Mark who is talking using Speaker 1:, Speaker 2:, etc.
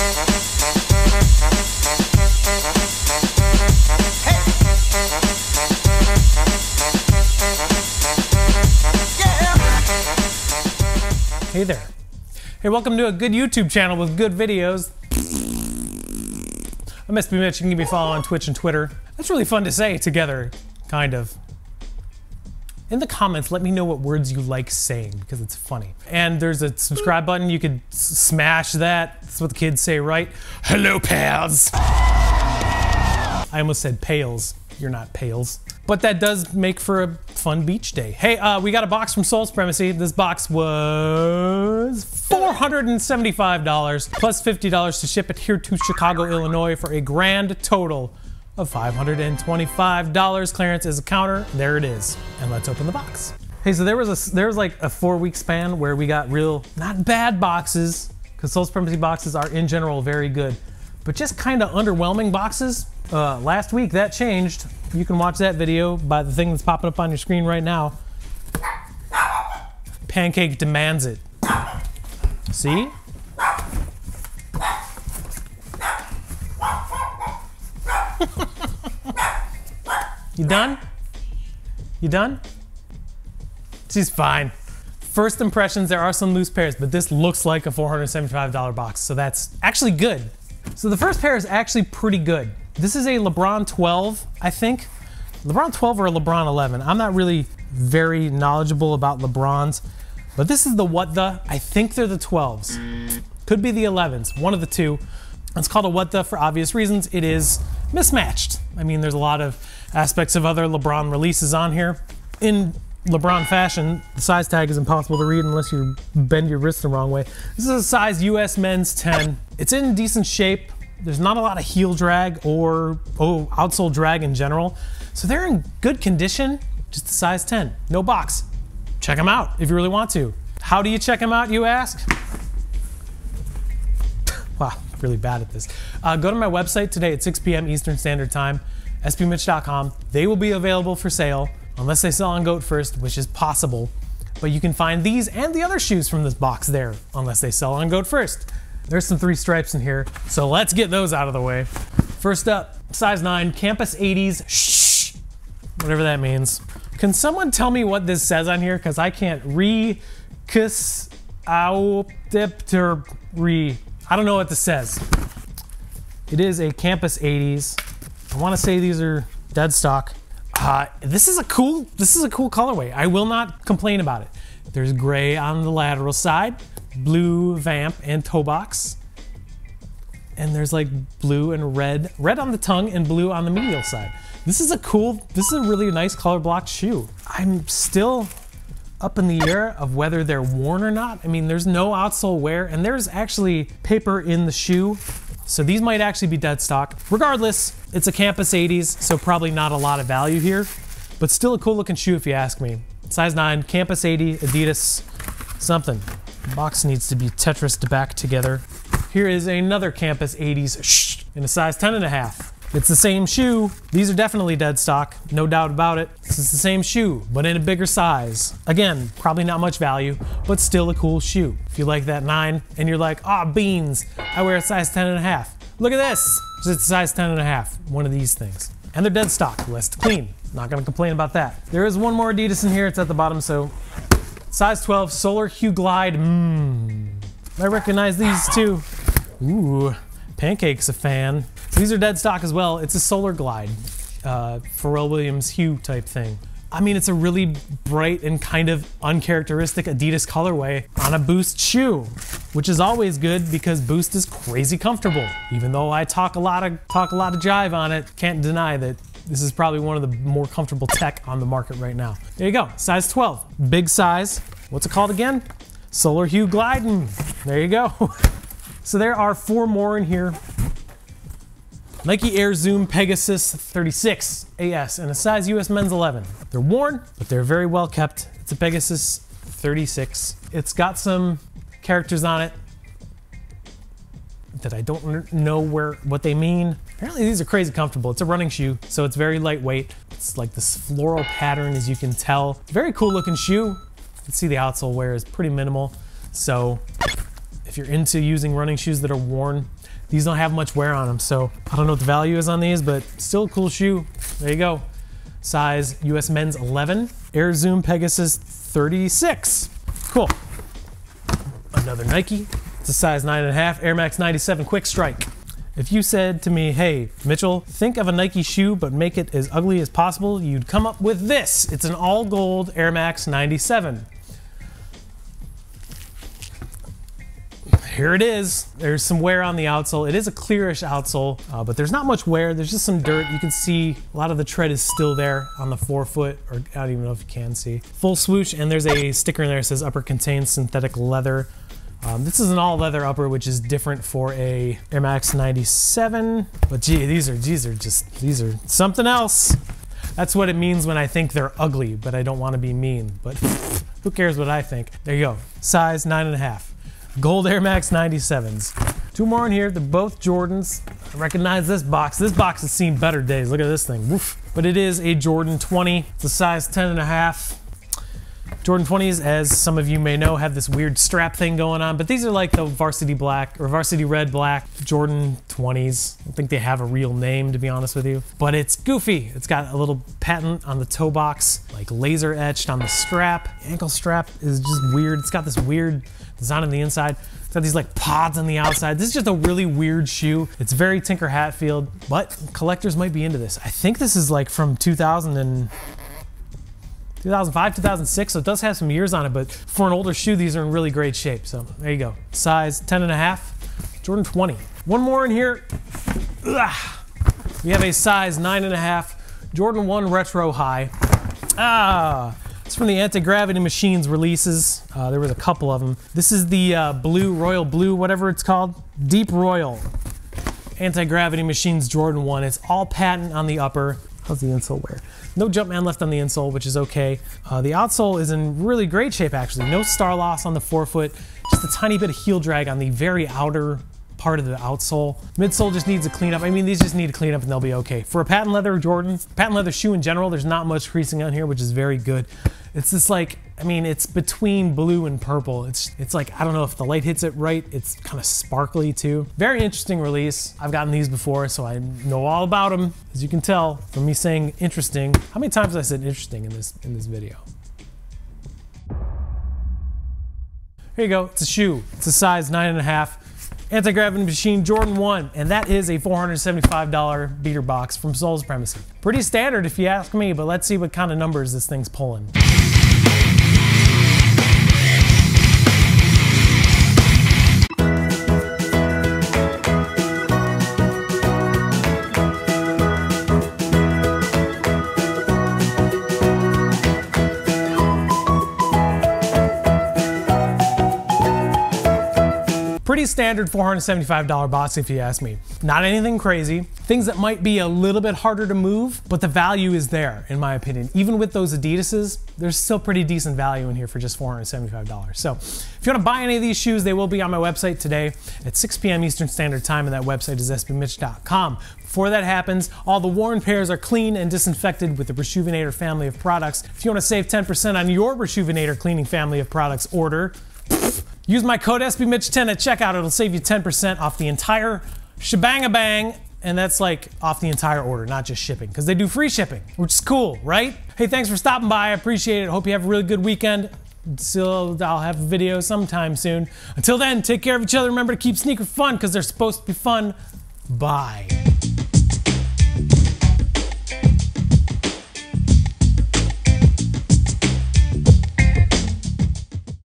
Speaker 1: Hey there. Hey, welcome to a good YouTube channel with good videos. I'm SB Mitch. You can give me a follow on Twitch and Twitter. That's really fun to say together, kind of. In the comments, let me know what words you like saying, because it's funny. And there's a subscribe button. You could smash that. That's what the kids say, right? Hello, pals. I almost said pails. You're not pails. But that does make for a fun beach day. Hey, we got a box from Supremacy. This box was $475 plus $50 to ship it here to Chicago, Illinois for a grand total of $525. Clearance is a counter. There it is. And let's open the box. Hey, so there was like a 4-week span where we got real, not bad boxes, because Supremacy boxes are in general very good, but just kind of underwhelming boxes. Last week that changed. You can watch that video by the thing that's popping up on your screen right now. Pancake demands it. See? You done? You done? She's fine. First impressions, there are some loose pairs, but this looks like a $475 box, so that's actually good. So the first pair is actually pretty good. This is a LeBron 12, I think. LeBron 12 or a LeBron 11. I'm not really very knowledgeable about LeBrons, but this is the what the. I think they're the 12s. Could be the 11s, one of the two. It's called a what the for obvious reasons. It is mismatched. I mean, there's a lot of aspects of other LeBron releases on here. In LeBron fashion, the size tag is impossible to read unless you bend your wrist the wrong way. This is a size US men's 10. It's in decent shape. There's not a lot of heel drag or outsole drag in general. So they're in good condition, just a size 10, no box. Check them out if you really want to. How do you check them out, you ask? Wow, really bad at this. Go to my website today at 6 p.m. Eastern Standard Time, sbmitch.com. They will be available for sale, unless they sell on Goat First, which is possible. But you can find these and the other shoes from this box there, unless they sell on Goat First. There's some 3 stripes in here, so let's get those out of the way. First up, size 9, Campus 80s, shh, whatever that means. Can someone tell me what this says on here? Because I can't I don't know what this says. It is a Campus 80s. I want to say these are dead stock. This is a cool colorway. I will not complain about it. There's gray on the lateral side, blue vamp and toe box, and there's like blue and red on the tongue and blue on the medial side. This is a really nice color blocked shoe. I'm still up in the air of whether they're worn or not. I mean, there's no outsole wear and there's actually paper in the shoe, so these might actually be dead stock. Regardless, it's a Campus 80s, so probably not a lot of value here, but still a cool looking shoe if you ask me. Size 9, Campus 80, Adidas, something. The box needs to be Tetrised back together. Here is another Campus 80s in a size 10.5. It's the same shoe. These are definitely dead stock, no doubt about it. This is the same shoe, but in a bigger size. Again, probably not much value, but still a cool shoe. If you like that 9 and you're like, ah, beans, I wear a size 10.5. Look at this, it's a size 10.5, one of these things. And they're dead stock, list clean. Not gonna complain about that. There is one more Adidas in here, it's at the bottom, so. Size 12, Solar Hue Glide, I recognize these too. Ooh, Pancake's a fan. So these are dead stock as well. It's a Solar Glide, Pharrell Williams Hue type thing. I mean, it's a really bright and kind of uncharacteristic Adidas colorway on a Boost shoe, which is always good because Boost is crazy comfortable. Even though I talk a lot of jive on it, can't deny that this is probably one of the more comfortable tech on the market right now. There you go, size 12, big size. What's it called again? Solar Hue Glidin'. There you go. So there are 4 more in here. Nike Air Zoom Pegasus 36 AS in a size US men's 11. They're worn, but they're very well kept. It's a Pegasus 36. It's got some characters on it that I don't know what they mean. Apparently these are crazy comfortable. It's a running shoe, so it's very lightweight. It's like this floral pattern, as you can tell. Very cool looking shoe. You can see the outsole wear is pretty minimal. So if you're into using running shoes that are worn. These don't have much wear on them, so I don't know what the value is on these, but still a cool shoe. There you go. Size US men's 11, Air Zoom Pegasus 36. Cool. Another Nike. It's a size 9.5, Air Max 97 QUICKSTRIKE. If you said to me, hey, Mitchell, think of a Nike shoe but make it as ugly as possible, you'd come up with this. It's an all gold Air Max 97. Here it is. There's some wear on the outsole. It is a clearish outsole, but there's not much wear. There's just some dirt. You can see a lot of the tread is still there on the forefoot, or I don't even know if you can see. Full swoosh, and there's a sticker in there that says upper contains synthetic leather. This is an all leather upper, which is different for a Air Max 97. But gee, these are something else. That's what it means when I think they're ugly, but I don't want to be mean. But who cares what I think? There you go. Size 9.5. Gold Air Max 97s. Two more in here. They're both Jordans. I recognize this box. This box has seen better days. Look at this thing. Woof. But it is a Jordan 20. It's a size 10.5. Jordan 20s, as some of you may know, have this weird strap thing going on, but these are like the varsity black or varsity red black Jordan 20s. I don't think they have a real name, to be honest with you, but it's goofy. It's got a little patent on the toe box, like laser etched on the strap. The ankle strap is just weird. It's got this weird design on the inside. It's got these like pods on the outside. This is just a really weird shoe. It's very Tinker Hatfield, but collectors might be into this. I think this is like from 2005, 2006, so it does have some years on it, but for an older shoe, these are in really great shape. So there you go. Size 10.5, Jordan 20. One more in here. Ugh. We have a size 9.5, Jordan 1 Retro High. It's from the Anti-Gravity Machines releases. There was a couple of them. This is the blue, royal blue, whatever it's called. Deep Royal. Anti-Gravity Machines Jordan 1. It's all patent on the upper. How's the insole wear? No Jumpman left on the insole, which is okay. The outsole is in really great shape, actually. No star loss on the forefoot. Just a tiny bit of heel drag on the very outer part of the outsole. Midsole just needs a cleanup. I mean, these just need a cleanup and they'll be okay. For a patent leather Jordan, patent leather shoe in general, there's not much creasing on here, which is very good. It's just like, I mean, it's between blue and purple. It's like, I don't know if the light hits it right. It's kind of sparkly too. Very interesting release. I've gotten these before, so I know all about them. As you can tell from me saying interesting. How many times have I said interesting in this video? Here you go. It's a shoe. It's a size 9.5. Anti-Gravity Machine Jordan 1, and that is a $475 beater box from Supremacy. Pretty standard if you ask me, but let's see what kind of numbers this thing's pulling. Pretty standard $475 box if you ask me. Not anything crazy. Things that might be a little bit harder to move, but the value is there, in my opinion. Even with those Adidases, there's still pretty decent value in here for just $475. So if you want to buy any of these shoes, they will be on my website today at 6 p.m. Eastern Standard Time, and that website is sbmitch.com. Before that happens, all the worn pairs are clean and disinfected with the Reshoevn8er family of products. If you want to save 10% on your Reshoevn8er cleaning family of products order, use my code SBMitch10 at checkout. It'll save you 10% off the entire shebang-a-bang, and that's like off the entire order, not just shipping, because they do free shipping, which is cool, right? Hey, thanks for stopping by. I appreciate it. Hope you have a really good weekend. So I'll have a video sometime soon. Until then, take care of each other. Remember to keep sneaker fun, because they're supposed to be fun. Bye.